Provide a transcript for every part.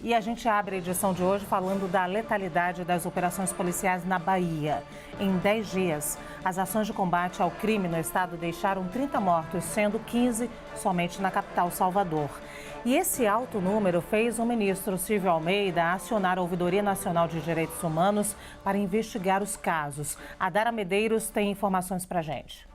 E a gente abre a edição de hoje falando da letalidade das operações policiais na Bahia. Em 10 dias, as ações de combate ao crime no estado deixaram 30 mortos, sendo 15 somente na capital, Salvador. E esse alto número fez o ministro Silvio Almeida acionar a Ouvidoria Nacional de Direitos Humanos para investigar os casos. A Dara Medeiros tem informações para a gente.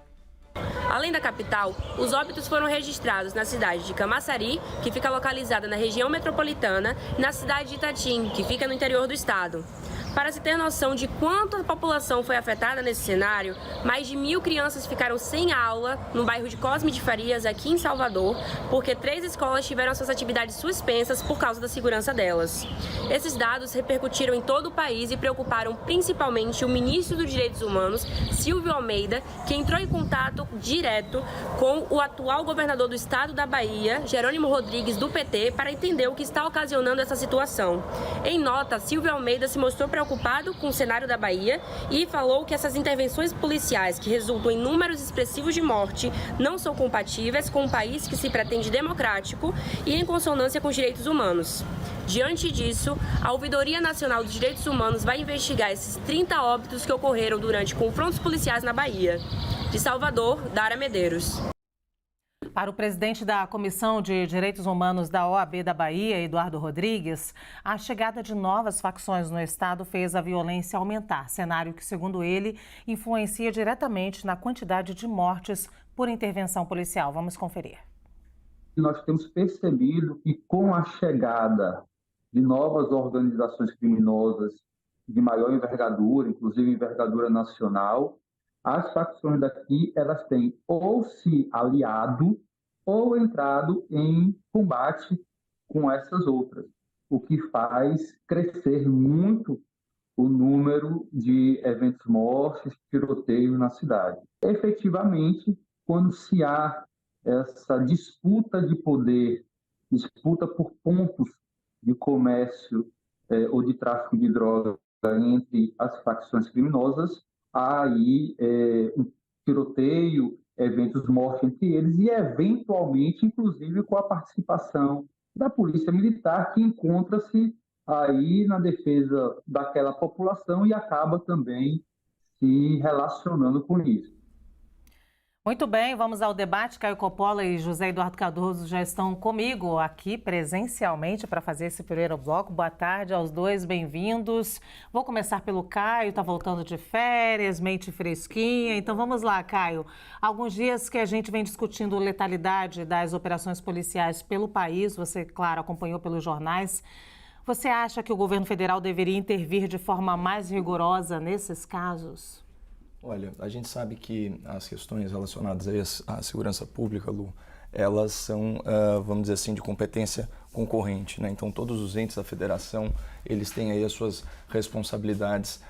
Além da capital, os óbitos foram registrados na cidade de Camaçari, que fica localizada na região metropolitana, e na cidade de Itatim, que fica no interior do estado. Para se ter noção de quanto a população foi afetada nesse cenário, mais de 1.000 crianças ficaram sem aula no bairro de Cosme de Farias, aqui em Salvador, porque 3 escolas tiveram suas atividades suspensas por causa da segurança delas. Esses dados repercutiram em todo o país e preocuparam principalmente o ministro dos Direitos Humanos, Silvio Almeida, que entrou em contato direto com o atual governador do estado da Bahia, Jerônimo Rodrigues, do PT, para entender o que está ocasionando essa situação. Em nota, Silvio Almeida se mostrou preocupado com o cenário da Bahia e falou que essas intervenções policiais que resultam em números expressivos de morte não são compatíveis com um país que se pretende democrático e em consonância com os direitos humanos. Diante disso, a Ouvidoria Nacional dos Direitos Humanos vai investigar esses 30 óbitos que ocorreram durante confrontos policiais na Bahia. De Salvador, Dara Medeiros. Para o presidente da Comissão de Direitos Humanos da OAB da Bahia, Eduardo Rodrigues, a chegada de novas facções no estado fez a violência aumentar, cenário que, segundo ele, influencia diretamente na quantidade de mortes por intervenção policial. Vamos conferir. Nós temos percebido que, com a chegada de novas organizações criminosas de maior envergadura, inclusive envergadura nacional, as facções daqui elas têm ou se aliado ou entrado em combate com essas outras, o que faz crescer muito o número de eventos mortes, tiroteios na cidade. Efetivamente, quando se há essa disputa de poder, disputa por pontos de comércio ou de tráfico de droga entre as facções criminosas, há aí um tiroteio, eventos mortes entre eles e, eventualmente, inclusive, com a participação da Polícia Militar, que encontra-se aí na defesa daquela população e acaba também se relacionando com isso. Muito bem, vamos ao debate. Caio Coppola e José Eduardo Cardoso já estão comigo aqui presencialmente para fazer esse primeiro bloco. Boa tarde aos dois, bem-vindos. Vou começar pelo Caio, está voltando de férias, mente fresquinha. Então vamos lá, Caio. Alguns dias que a gente vem discutindo letalidade das operações policiais pelo país, você, claro, acompanhou pelos jornais. Você acha que o governo federal deveria intervir de forma mais rigorosa nesses casos? Olha, a gente sabe que as questões relacionadas à segurança pública, Lu, elas são, vamos dizer assim, de competência concorrente, né? Então, todos os entes da federação, eles têm aí as suas responsabilidades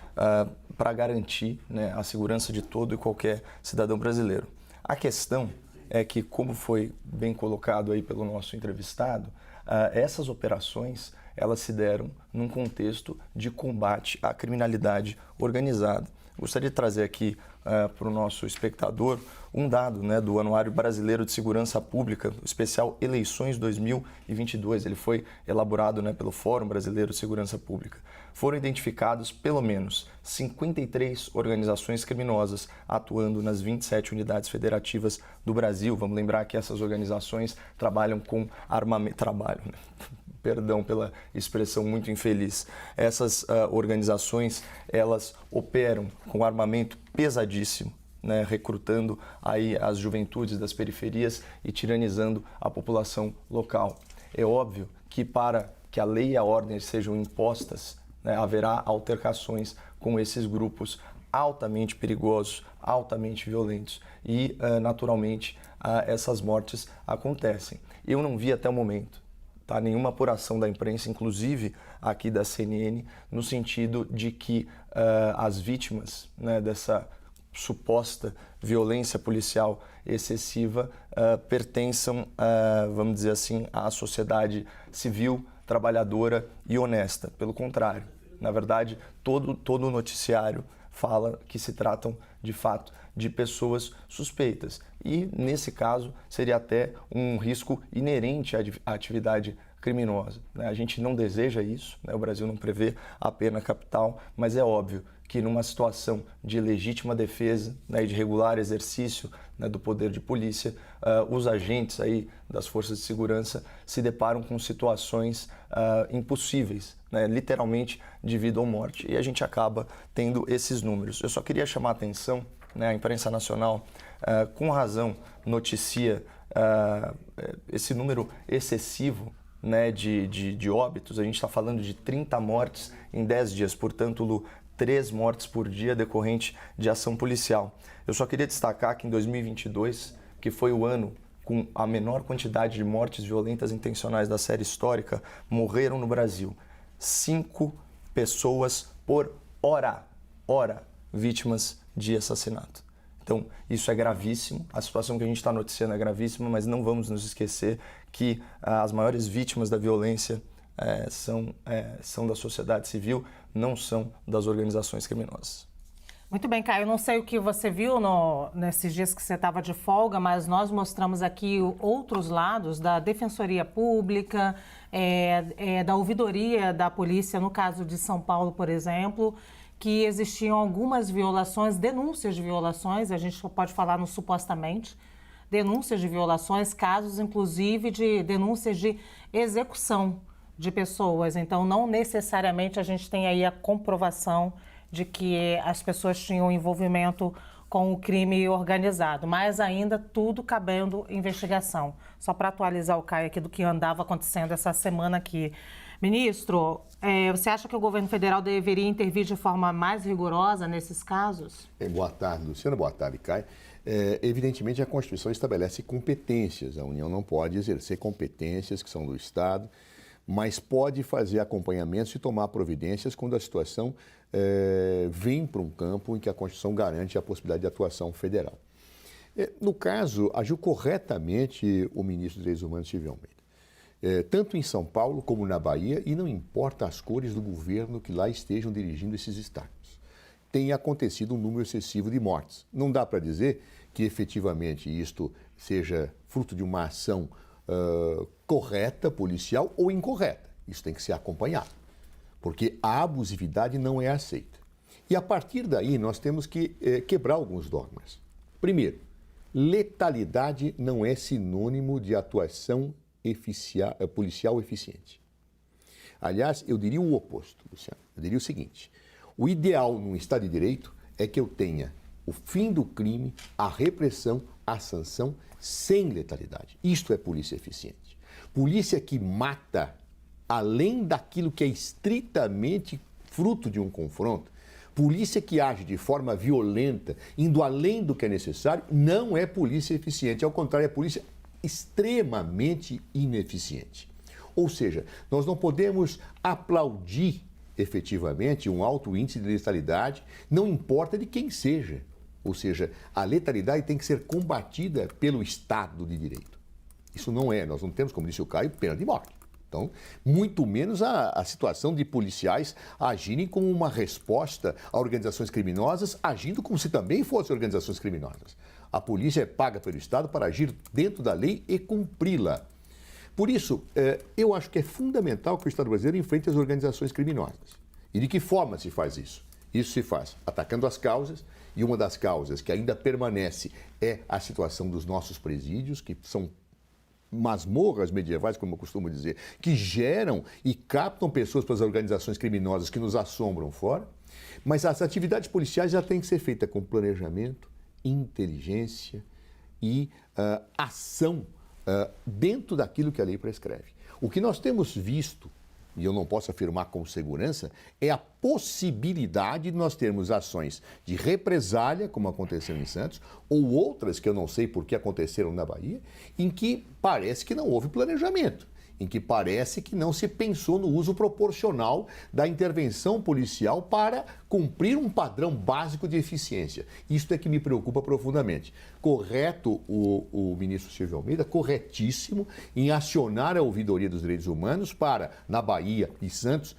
para garantir, né, a segurança de todo e qualquer cidadão brasileiro. A questão é que, como foi bem colocado aí pelo nosso entrevistado, essas operações, elas se deram num contexto de combate à criminalidade organizada. Gostaria de trazer aqui para o nosso espectador um dado, né, do Anuário Brasileiro de Segurança Pública, o especial Eleições 2022. Ele foi elaborado, né, pelo Fórum Brasileiro de Segurança Pública. Foram identificados pelo menos 53 organizações criminosas atuando nas 27 unidades federativas do Brasil. Vamos lembrar que essas organizações trabalham com armamento. Perdão pela expressão muito infeliz. Essas organizações, elas operam com armamento pesadíssimo, né, recrutando aí as juventudes das periferias e tiranizando a população local. É óbvio que para que a lei e a ordem sejam impostas, né, haverá altercações com esses grupos altamente perigosos, altamente violentos e, naturalmente, essas mortes acontecem. Eu não vi até o momento nenhuma apuração da imprensa, inclusive aqui da CNN, no sentido de que as vítimas, né, dessa suposta violência policial excessiva pertençam, vamos dizer assim, à sociedade civil, trabalhadora e honesta. Pelo contrário, na verdade, todo o noticiário fala que se tratam, de fato, de pessoas suspeitas. E, nesse caso, seria até um risco inerente à atividade criminosa, né? A gente não deseja isso, né? O Brasil não prevê a pena capital, mas é óbvio que numa situação de legítima defesa, né, e de regular exercício, né, do poder de polícia, os agentes aí das forças de segurança se deparam com situações impossíveis, né, literalmente de vida ou morte, e a gente acaba tendo esses números. Eu só queria chamar a atenção, né, a imprensa nacional, com razão, noticia esse número excessivo, né, de óbitos. A gente está falando de 30 mortes em 10 dias, portanto, Lu, 3 mortes por dia decorrente de ação policial. Eu só queria destacar que em 2022, que foi o ano com a menor quantidade de mortes violentas intencionais da série histórica, morreram no Brasil 5 pessoas por hora vítimas de assassinato. Então, isso é gravíssimo, a situação que a gente está noticiando é gravíssima, mas não vamos nos esquecer que as maiores vítimas da violência são da sociedade civil, não são das organizações criminosas. Muito bem, Caio. Não sei o que você viu nesses dias que você estava de folga, mas nós mostramos aqui outros lados da Defensoria Pública, da ouvidoria da polícia, no caso de São Paulo, por exemplo, que existiam algumas violações, denúncias de violações, a gente pode falar no supostamente, denúncias de violações, casos inclusive de denúncias de execução de pessoas. Então, não necessariamente a gente tem aí a comprovação de que as pessoas tinham envolvimento com o crime organizado, mas ainda tudo cabendo investigação. Só para atualizar o Caio aqui do que andava acontecendo essa semana aqui. Ministro, você acha que o governo federal deveria intervir de forma mais rigorosa nesses casos? Boa tarde, Luciana. Boa tarde, Caio. Evidentemente, a Constituição estabelece competências. A União não pode exercer competências que são do Estado, mas pode fazer acompanhamentos e tomar providências quando a situação vem para um campo em que a Constituição garante a possibilidade de atuação federal. No caso, agiu corretamente o ministro dos Direitos Humanos, Silvio Almeida, tanto em São Paulo como na Bahia, e não importa as cores do governo que lá estejam dirigindo esses estados. Tem acontecido um número excessivo de mortes. Não dá para dizer que efetivamente isto seja fruto de uma ação correta, policial ou incorreta. Isso tem que ser acompanhado, porque a abusividade não é aceita. E a partir daí nós temos que quebrar alguns dogmas. Primeiro, letalidade não é sinônimo de atuação policial eficiente. Aliás, eu diria o oposto, Luciano. Eu diria o seguinte: o ideal num Estado de Direito é que eu tenha o fim do crime, a repressão, a sanção sem letalidade. Isto é polícia eficiente. Polícia que mata além daquilo que é estritamente fruto de um confronto, polícia que age de forma violenta, indo além do que é necessário, não é polícia eficiente. Ao contrário, é polícia extremamente ineficiente. Ou seja, nós não podemos aplaudir efetivamente um alto índice de letalidade, não importa de quem seja. Ou seja, a letalidade tem que ser combatida pelo Estado de Direito. Isso não é, nós não temos, como disse o Caio, pena de morte. Então, muito menos a situação de policiais agirem como uma resposta a organizações criminosas, agindo como se também fossem organizações criminosas. A polícia é paga pelo Estado para agir dentro da lei e cumpri-la. Por isso, eu acho que é fundamental que o Estado brasileiro enfrente as organizações criminosas. E de que forma se faz isso? Isso se faz atacando as causas, e uma das causas que ainda permanece é a situação dos nossos presídios, que são masmorras medievais, como eu costumo dizer, que geram e captam pessoas para as organizações criminosas que nos assombram fora. Mas as atividades policiais já têm que ser feitas com planejamento, inteligência e ação dentro daquilo que a lei prescreve. O que nós temos visto, e eu não posso afirmar com segurança, é a possibilidade de nós termos ações de represália, como aconteceu em Santos, ou outras que eu não sei por que aconteceram na Bahia, em que parece que não houve planejamento, em que parece que não se pensou no uso proporcional da intervenção policial para cumprir um padrão básico de eficiência. Isto é que me preocupa profundamente. Correto o ministro Silvio Almeida, corretíssimo, em acionar a ouvidoria dos direitos humanos para, na Bahia e Santos,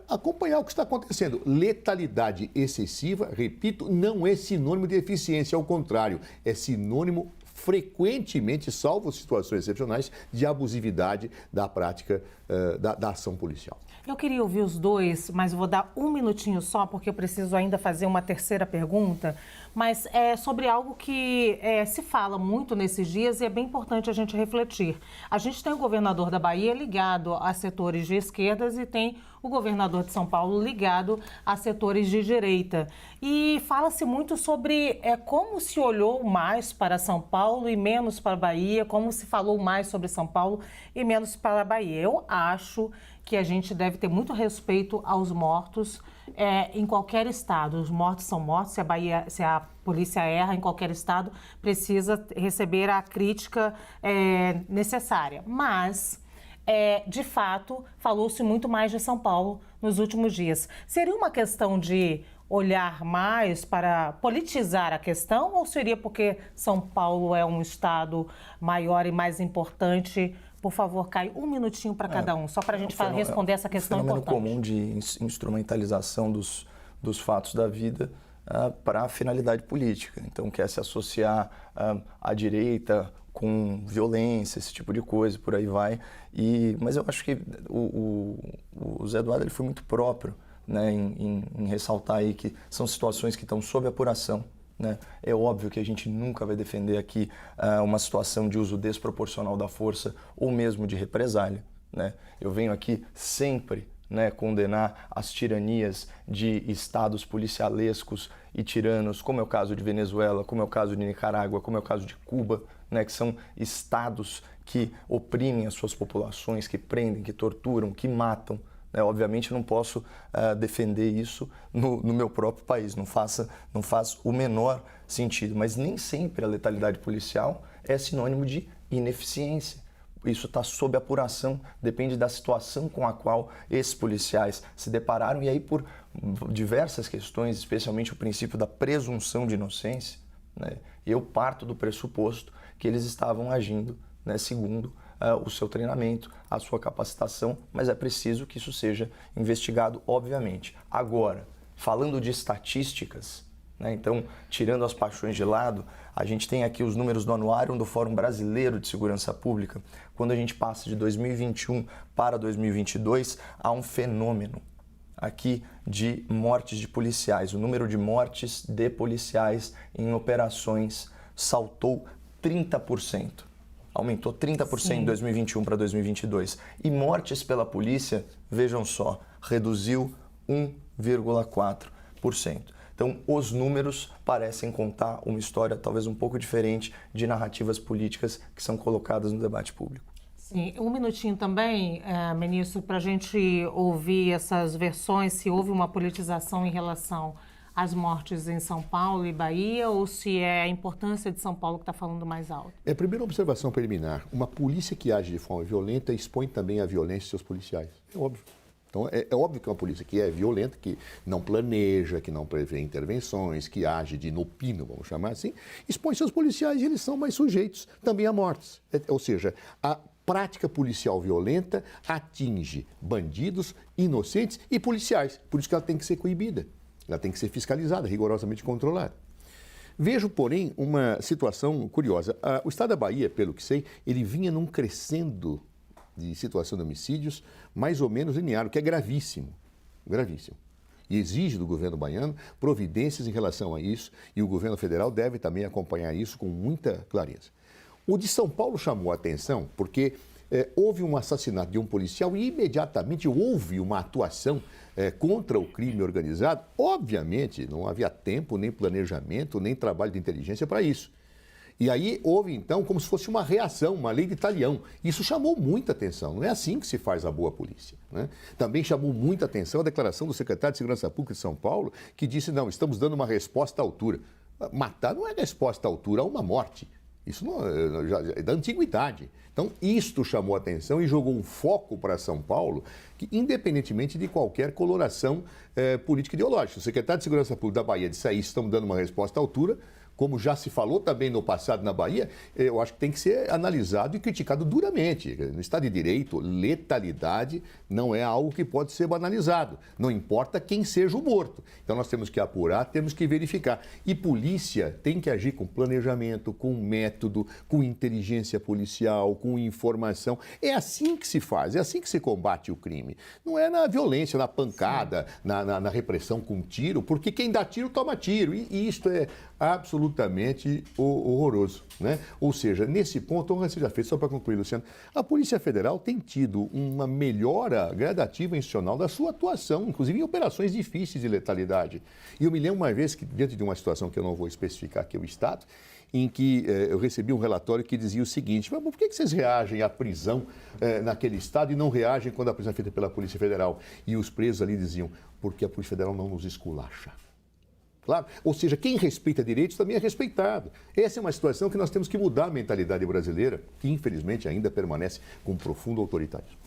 acompanhar o que está acontecendo. Letalidade excessiva, repito, não é sinônimo de eficiência, ao contrário, é sinônimo frequentemente, salvo situações excepcionais, de abusividade da prática da ação policial. Eu queria ouvir os dois, mas vou dar um minutinho só, porque eu preciso ainda fazer uma terceira pergunta. Mas é sobre algo que se fala muito nesses dias e é bem importante a gente refletir. A gente tem o governador da Bahia ligado a setores de esquerdas e tem o governador de São Paulo ligado a setores de direita. E fala-se muito sobre como se olhou mais para São Paulo e menos para a Bahia, como se falou mais sobre São Paulo e menos para a Bahia. Eu acho que a gente deve ter muito respeito aos mortos em qualquer estado. Os mortos são mortos, se a polícia erra em qualquer estado, precisa receber a crítica necessária. Mas, de fato, falou-se muito mais de São Paulo nos últimos dias. Seria uma questão de olhar mais para politizar a questão ou seria porque São Paulo é um estado maior e mais importante? Por favor, Caio, um minutinho para cada um, só para a gente responder essa questão importante. É um fenômeno comum de instrumentalização dos fatos da vida para a finalidade política. Então, quer se associar à direita com violência, esse tipo de coisa, por aí vai. Mas eu acho que o Zé Eduardo ele foi muito próprio, né, em ressaltar aí que são situações que estão sob apuração. Né? É óbvio que a gente nunca vai defender aqui uma situação de uso desproporcional da força ou mesmo de represália. Né? Eu venho aqui sempre, né, condenar as tiranias de estados policialescos e tiranos, como é o caso de Venezuela, como é o caso de Nicarágua, como é o caso de Cuba, né, que são estados que oprimem as suas populações, que prendem, que torturam, que matam. Obviamente eu não posso defender isso no meu próprio país, não faz o menor sentido, mas nem sempre a letalidade policial é sinônimo de ineficiência. Isso está sob apuração, depende da situação com a qual esses policiais se depararam e aí por diversas questões, especialmente o princípio da presunção de inocência, né, eu parto do pressuposto que eles estavam agindo, né, segundo o seu treinamento, a sua capacitação, mas é preciso que isso seja investigado, obviamente. Agora, falando de estatísticas, né, então, tirando as paixões de lado, a gente tem aqui os números do anuário do Fórum Brasileiro de Segurança Pública. Quando a gente passa de 2021 para 2022, há um fenômeno aqui de mortes de policiais. O número de mortes de policiais em operações saltou 30%. Aumentou 30% em 2021 para 2022. E mortes pela polícia, vejam só, reduziu 1,4%. Então, os números parecem contar uma história talvez um pouco diferente de narrativas políticas que são colocadas no debate público. Sim, um minutinho também, ministro, para a gente ouvir essas versões, se houve uma politização em relação às mortes em São Paulo e Bahia, ou se é a importância de São Paulo que está falando mais alto? Primeira observação preliminar, uma polícia que age de forma violenta expõe também a violência de seus policiais, é óbvio. Então, é óbvio que uma polícia que é violenta, que não planeja, que não prevê intervenções, que age de inopino, vamos chamar assim, expõe seus policiais e eles são mais sujeitos também a mortes. Ou seja, a prática policial violenta atinge bandidos, inocentes e policiais. Por isso que ela tem que ser coibida. Ela tem que ser fiscalizada, rigorosamente controlada. Vejo, porém, uma situação curiosa. O estado da Bahia, pelo que sei, ele vinha num crescendo de situação de homicídios mais ou menos linear, o que é gravíssimo, gravíssimo. E exige do governo baiano providências em relação a isso e o governo federal deve também acompanhar isso com muita clareza. O de São Paulo chamou a atenção porque houve um assassinato de um policial e imediatamente houve uma atuação contra o crime organizado. Obviamente, não havia tempo, nem planejamento, nem trabalho de inteligência para isso. E aí houve, então, como se fosse uma reação, uma lei de talião. Isso chamou muita atenção. Não é assim que se faz a boa polícia, né? Também chamou muita atenção a declaração do secretário de Segurança Pública de São Paulo, que disse, não, estamos dando uma resposta à altura. Matar não é resposta à altura a uma morte. Isso não, já é da antiguidade. Então, isto chamou atenção e jogou um foco para São Paulo, que independentemente de qualquer coloração política ideológica. O secretário de Segurança Pública da Bahia disse aí, estamos dando uma resposta à altura, como já se falou também no passado na Bahia, eu acho que tem que ser analisado e criticado duramente. No Estado de Direito, letalidade não é algo que pode ser banalizado. Não importa quem seja o morto. Então nós temos que apurar, temos que verificar. E polícia tem que agir com planejamento, com método, com inteligência policial, com informação. É assim que se faz, é assim que se combate o crime. Não é na violência, na pancada, na repressão com tiro, porque quem dá tiro toma tiro. E isto é absolutamente horroroso, né? Ou seja, nesse ponto, honra seja feita, só para concluir, Luciano, a Polícia Federal tem tido uma melhora gradativa institucional da sua atuação, inclusive em operações difíceis de letalidade. E eu me lembro uma vez que, diante de uma situação que eu não vou especificar aqui o Estado, em que eu recebi um relatório que dizia o seguinte: mas por que vocês reagem à prisão naquele Estado e não reagem quando a prisão é feita pela Polícia Federal? E os presos ali diziam: porque a Polícia Federal não nos esculacha. Claro, ou seja, quem respeita direitos também é respeitado. Essa é uma situação que nós temos que mudar a mentalidade brasileira, que infelizmente ainda permanece com um profundo autoritarismo.